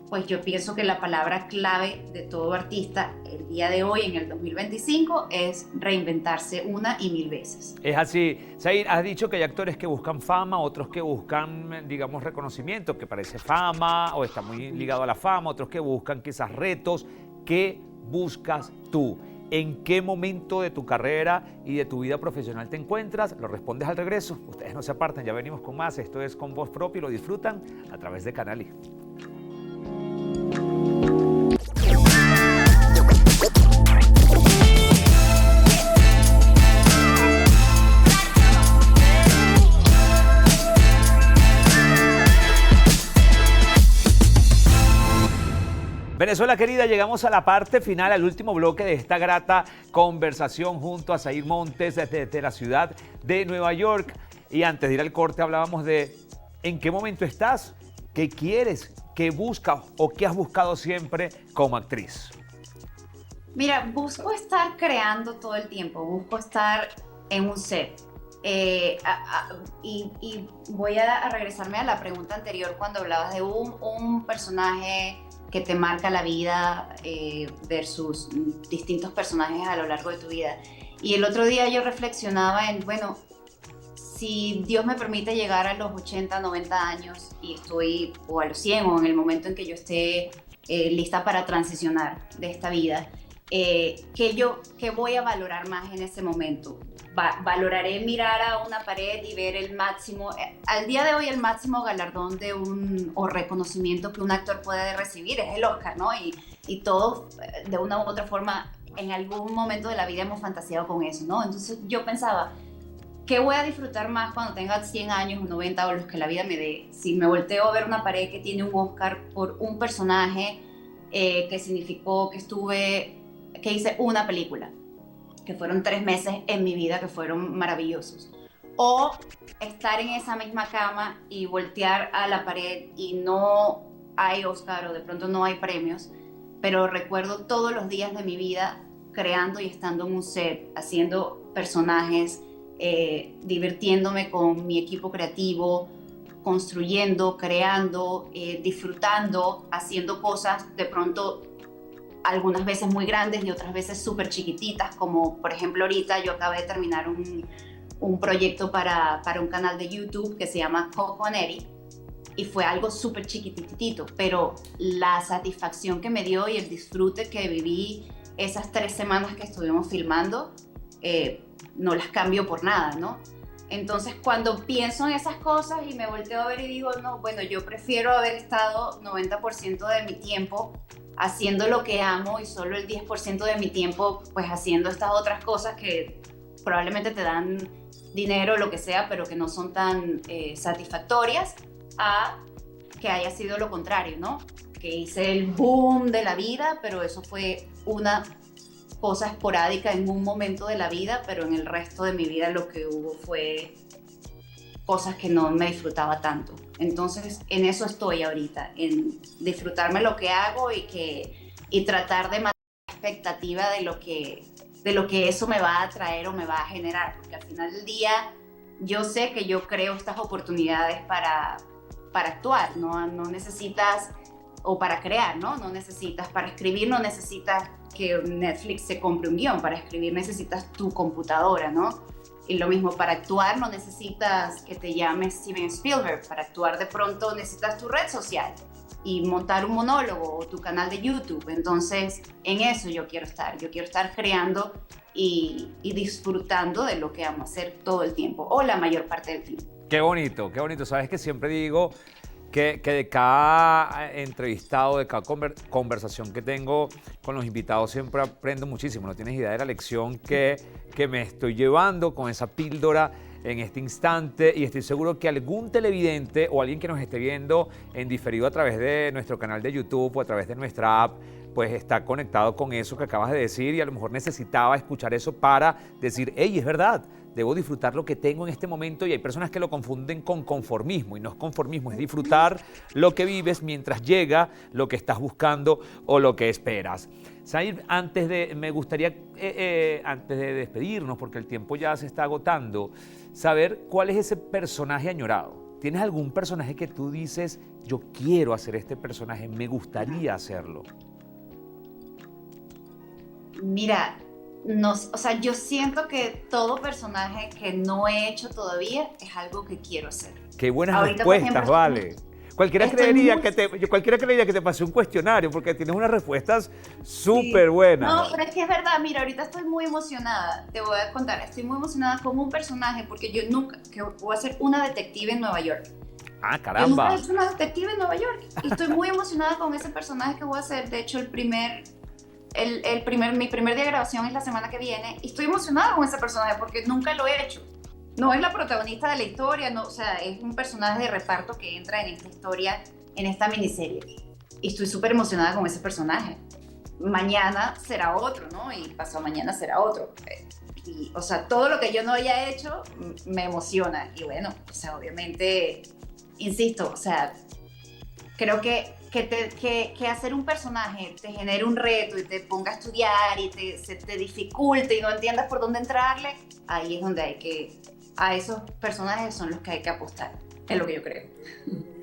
pues yo pienso que la palabra clave de todo artista el día de hoy, en el 2025, es reinventarse una y 1000 veces. Es así. Zair, has dicho que hay actores que buscan fama, otros que buscan, digamos, reconocimiento, que parece fama o está muy ligado a la fama, otros que buscan quizás retos. ¿Qué buscas tú? ¿En qué momento de tu carrera y de tu vida profesional te encuentras? Lo respondes al regreso. Ustedes no se aparten, ya venimos con más. Esto es Con Voz Propia y lo disfrutan a través de Canal I. Venezuela querida, llegamos a la parte final, al último bloque de esta grata conversación junto a Zair Montes desde la ciudad de Nueva York. Y antes de ir al corte hablábamos de en qué momento estás, qué quieres, qué buscas o qué has buscado siempre como actriz. Mira, busco estar creando todo el tiempo, busco estar en un set. Y voy a regresarme a la pregunta anterior cuando hablabas de un personaje que te marca la vida versus distintos personajes a lo largo de tu vida. Y el otro día yo reflexionaba en, bueno, si Dios me permite llegar a los 80, 90 años y estoy, o a los 100, o en el momento en que yo esté lista para transicionar de esta vida, ¿qué voy a valorar más en ese momento? Valoraré mirar a una pared y ver el máximo, al día de hoy el máximo galardón o reconocimiento que un actor puede recibir es el Oscar, ¿no? Y todos de una u otra forma en algún momento de la vida hemos fantaseado con eso, ¿no? Entonces yo pensaba, ¿qué voy a disfrutar más cuando tenga 100 años o 90 o los que la vida me dé? Si me volteo a ver una pared que tiene un Oscar por un personaje que significó que hice una película, que fueron 3 meses en mi vida que fueron maravillosos. O estar en esa misma cama y voltear a la pared y no hay Oscar o de pronto no hay premios, pero recuerdo todos los días de mi vida creando y estando en un set, haciendo personajes, divirtiéndome con mi equipo creativo, construyendo, creando, disfrutando, haciendo cosas de pronto algunas veces muy grandes y otras veces súper chiquititas, como por ejemplo ahorita yo acabé de terminar un proyecto para un canal de YouTube que se llama Coco and Eddie, y fue algo súper chiquititito, pero la satisfacción que me dio y el disfrute que viví esas 3 semanas que estuvimos filmando, no las cambio por nada, ¿no? Entonces cuando pienso en esas cosas y me volteo a ver y digo, no, bueno, yo prefiero haber estado 90% de mi tiempo haciendo lo que amo y solo el 10% de mi tiempo pues haciendo estas otras cosas que probablemente te dan dinero o lo que sea, pero que no son tan satisfactorias, a que haya sido lo contrario, ¿no? Que hice el boom de la vida, pero eso fue una cosa esporádica en un momento de la vida, pero en el resto de mi vida lo que hubo fue cosas que no me disfrutaba tanto. Entonces, en eso estoy ahorita, en disfrutarme lo que hago y tratar de mantener la expectativa de lo que eso me va a traer o me va a generar, porque al final del día yo sé que yo creo estas oportunidades para actuar, no necesitas, o para crear, ¿no? No necesitas, para escribir no necesitas que Netflix se compre un guión, para escribir necesitas tu computadora, ¿no? Y lo mismo, para actuar no necesitas que te llames Steven Spielberg, para actuar de pronto necesitas tu red social y montar un monólogo o tu canal de YouTube. Entonces, en eso yo quiero estar creando y disfrutando de lo que amo hacer todo el tiempo, o la mayor parte del tiempo. Qué bonito, qué bonito. Sabes que siempre digo que de cada entrevistado, de cada conversación que tengo con los invitados, siempre aprendo muchísimo. No tienes idea de la lección que me estoy llevando con esa píldora en este instante, y estoy seguro que algún televidente o alguien que nos esté viendo en diferido a través de nuestro canal de YouTube o a través de nuestra app, pues está conectado con eso que acabas de decir, y a lo mejor necesitaba escuchar eso para decir, hey, es verdad, debo disfrutar lo que tengo en este momento. Y hay personas que lo confunden con conformismo, y no es conformismo, es disfrutar lo que vives mientras llega lo que estás buscando o lo que esperas. Zair, me gustaría, antes de despedirnos, porque el tiempo ya se está agotando, saber cuál es ese personaje añorado. ¿Tienes algún personaje que tú dices, yo quiero hacer este personaje, me gustaría hacerlo? Mira, no, o sea, yo siento que todo personaje que no he hecho todavía es algo que quiero hacer. Qué buenas ahorita, respuestas, ejemplo, vale. Cualquiera creería que te pasé un cuestionario, porque tienes unas respuestas súper buenas. No, pero es que es verdad, mira, ahorita estoy muy emocionada, te voy a contar, estoy muy emocionada con un personaje, porque yo que voy a ser una detective en Nueva York. Ah, caramba. Yo nunca he hecho una detective en Nueva York, y estoy muy emocionada con ese personaje que voy a hacer. De hecho, mi primer día de grabación es la semana que viene, y estoy emocionada con ese personaje porque nunca lo he hecho. No es la protagonista de la historia, no, o sea, es un personaje de reparto que entra en esta historia, en esta miniserie. y estoy súper emocionada con ese personaje. Mañana será otro, ¿no? Y pasado mañana será otro. Y, o sea, todo lo que yo no haya hecho me emociona. Y bueno, o sea, obviamente, insisto, o sea, creo que hacer un personaje te genere un reto y te ponga a estudiar y se te dificulte y no entiendas por dónde entrarle, ahí es donde a esos personajes son los que hay que apostar, es lo que yo creo.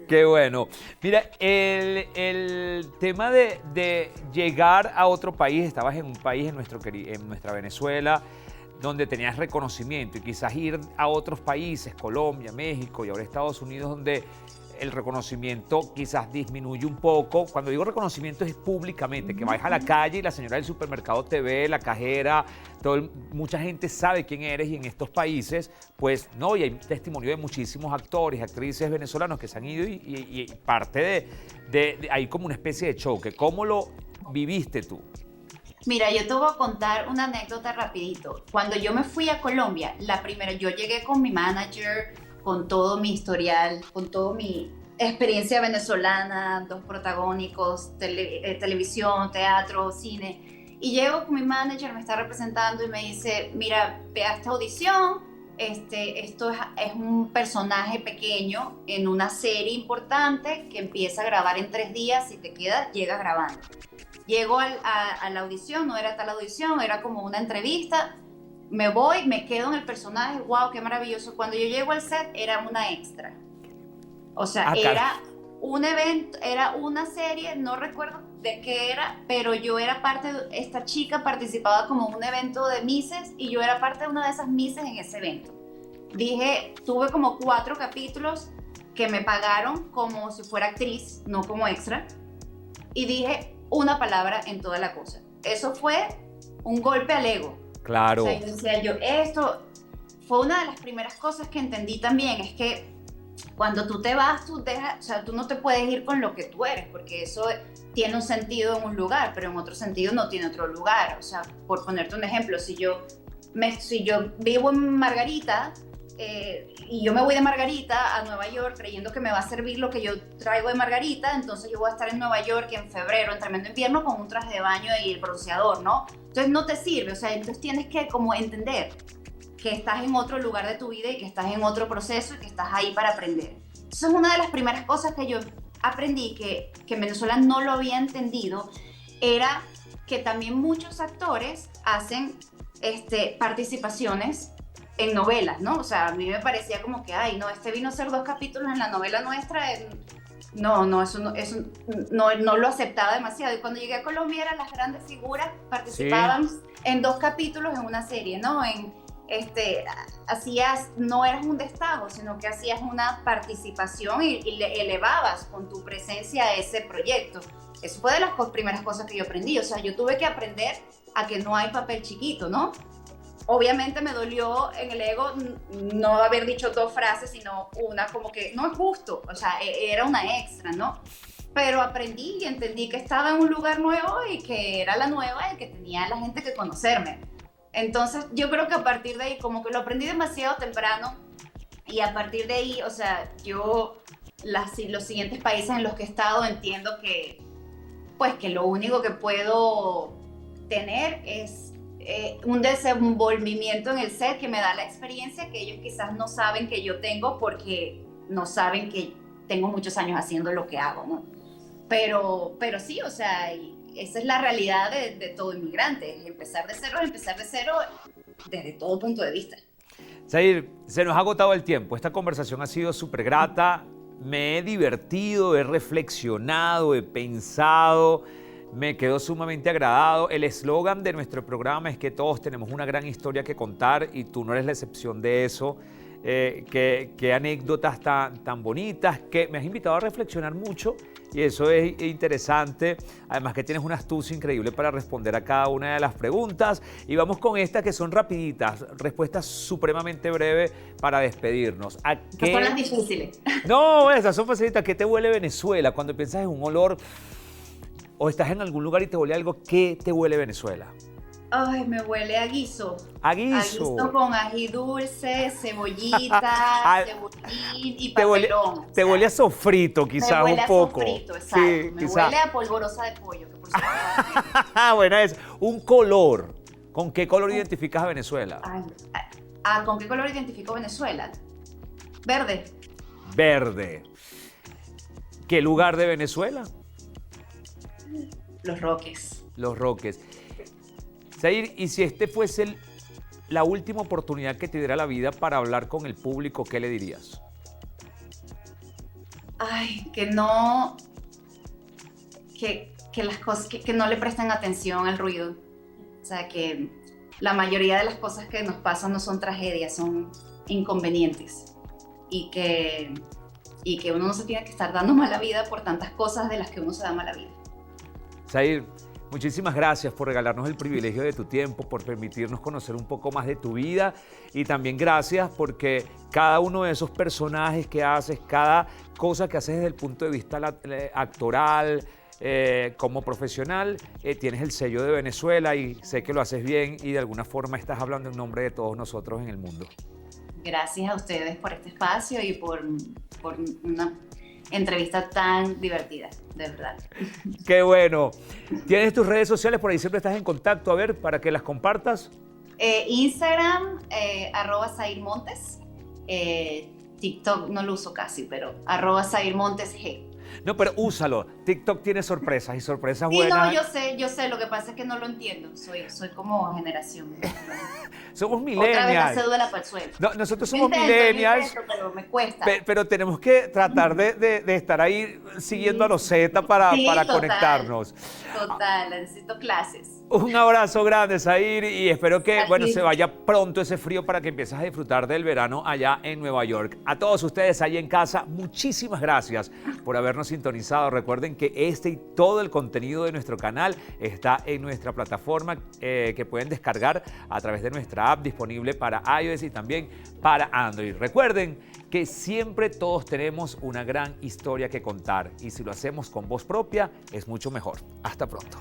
Qué bueno. Mira, el tema de llegar a otro país, estabas en un país, en nuestra Venezuela, donde tenías reconocimiento y quizás ir a otros países, Colombia, México y ahora Estados Unidos, donde el reconocimiento quizás disminuye un poco. Cuando digo reconocimiento es públicamente, que vayas a la calle y la señora del supermercado te ve, la cajera, mucha gente sabe quién eres y en estos países, pues no, y hay testimonio de muchísimos actores, actrices venezolanos que se han ido y parte hay como una especie de choque. ¿Cómo lo viviste tú? Mira, yo te voy a contar una anécdota rapidito. Cuando yo me fui a Colombia, yo llegué con mi manager, con todo mi historial, con toda mi experiencia venezolana, 2 protagónicos, televisión, teatro, cine. Y llego con mi manager, me está representando y me dice, mira, ve a esta audición, esto es un personaje pequeño en una serie importante que empieza a grabar en 3 días, si te queda, llegas grabando. Llego a la audición, no era tal audición, era como una entrevista. Me voy, me quedo en el personaje, wow, qué maravilloso. Cuando yo llego al set, era una extra. O sea, era un evento, era una serie, no recuerdo de qué era, pero yo era parte esta chica participaba como un evento de Misses y yo era parte de una de esas Misses en ese evento. Tuve como 4 capítulos que me pagaron como si fuera actriz, no como extra, y dije una palabra en toda la cosa. Eso fue un golpe al ego. Claro. O sea, esto fue una de las primeras cosas que entendí también, es que cuando tú te vas, tú no te puedes ir con lo que tú eres, porque eso tiene un sentido en un lugar, pero en otro sentido no tiene otro lugar. O sea, por ponerte un ejemplo, si yo vivo en Margarita, y yo me voy de Margarita a Nueva York creyendo que me va a servir lo que yo traigo de Margarita, entonces yo voy a estar en Nueva York en febrero, en tremendo invierno, con un traje de baño y el bronceador, ¿no? Entonces no te sirve, o sea, entonces tienes que como entender que estás en otro lugar de tu vida y que estás en otro proceso y que estás ahí para aprender. Entonces una de las primeras cosas que yo aprendí, que en Venezuela no lo había entendido, era que también muchos actores hacen participaciones en novelas, ¿no? O sea, a mí me parecía como que, ay, no, vino a ser 2 capítulos en la novela nuestra, eso no lo aceptaba demasiado. Y cuando llegué a Colombia eran las grandes figuras, participaban en 2 capítulos en una serie, ¿no? No eras un destajo, sino que hacías una participación y le elevabas con tu presencia a ese proyecto. Eso fue de las primeras cosas que yo aprendí. O sea, yo tuve que aprender a que no hay papel chiquito, ¿no? Obviamente me dolió en el ego no haber dicho 2 frases, sino una, como que no es justo, o sea, era una extra, ¿no? Pero aprendí y entendí que estaba en un lugar nuevo y que era la nueva y que tenía la gente que conocerme. Entonces yo creo que a partir de ahí, como que lo aprendí demasiado temprano y a partir de ahí, o sea, los siguientes países en los que he estado entiendo que lo único que puedo tener es un desenvolvimiento en el set que me da la experiencia que ellos quizás no saben que yo tengo porque no saben que tengo muchos años haciendo lo que hago, ¿no? Pero sí, o sea, esa es la realidad de todo inmigrante, empezar de cero desde todo punto de vista. Zair, se nos ha agotado el tiempo. Esta conversación ha sido súper grata. Me he divertido, he reflexionado, he pensado. Me quedó sumamente agradado. El eslogan de nuestro programa es que todos tenemos una gran historia que contar y tú no eres la excepción de eso. Qué anécdotas tan bonitas, que me has invitado a reflexionar mucho y eso es interesante. Además que tienes una astucia increíble para responder a cada una de las preguntas. Y vamos con estas que son rapiditas, respuestas supremamente breves para despedirnos. ¿Qué son las difíciles? No, esas son facilitas. ¿Qué te huele Venezuela? Cuando piensas en un olor o estás en algún lugar y te huele algo, ¿qué te huele Venezuela? Ay, me huele a guiso. A A guiso. guiso con ají dulce, cebollita, Ah, cebollín y te huele, papelón. O te sea, huele a sofrito, me quizás huele un a poco. sofrito, exacto. Sí, Me quizás. huele a polvorosa de pollo, que por cierto. Bueno, es un color. ¿Con qué color identificas a Venezuela? Ay, ¿con qué color identifico Venezuela? Verde. Verde. ¿Qué lugar de Venezuela? Los Roques. Los Roques. Zair, y si este fuese la última oportunidad que te diera la vida para hablar con el público, ¿qué le dirías? Ay, que no. Que las cosas. Que no le presten atención al ruido. O sea, que la mayoría de las cosas que nos pasan no son tragedias, son inconvenientes. Y que uno no se tiene que estar dando mala vida por tantas cosas de las que uno se da mala vida. Zair, muchísimas gracias por regalarnos el privilegio de tu tiempo, por permitirnos conocer un poco más de tu vida y también gracias porque cada uno de esos personajes que haces, cada cosa que haces desde el punto de vista actoral, como profesional, tienes el sello de Venezuela y sé que lo haces bien y de alguna forma estás hablando en nombre de todos nosotros en el mundo. Gracias a ustedes por este espacio y por una entrevista tan divertida, de verdad. Qué bueno. ¿Tienes tus redes sociales? Por ahí siempre estás en contacto. A ver, para que las compartas. Instagram, @ZairMontes. TikTok no lo uso casi, pero @ZairMontesG. No, pero úsalo. TikTok tiene sorpresas y sorpresas Sí, buenas. no, yo sé, lo que pasa es que no lo entiendo. Soy como generación. Somos Otra vez la millennials. cédula para el suelo. No, nosotros Yo somos millennials, pero me cuesta. pero tenemos que tratar de estar ahí siguiendo a los Z para Total, conectarnos. Total, necesito clases. Un abrazo grande, Zair, y espero que Así es. se vaya pronto ese frío para que empieces a disfrutar del verano allá en Nueva York. A todos ustedes ahí en casa, muchísimas gracias por habernos sintonizado. Recuerden que este y todo el contenido de nuestro canal está en nuestra plataforma que pueden descargar a través de nuestra app disponible para iOS y también para Android. Recuerden que siempre todos tenemos una gran historia que contar y si lo hacemos con voz propia es mucho mejor. Hasta pronto.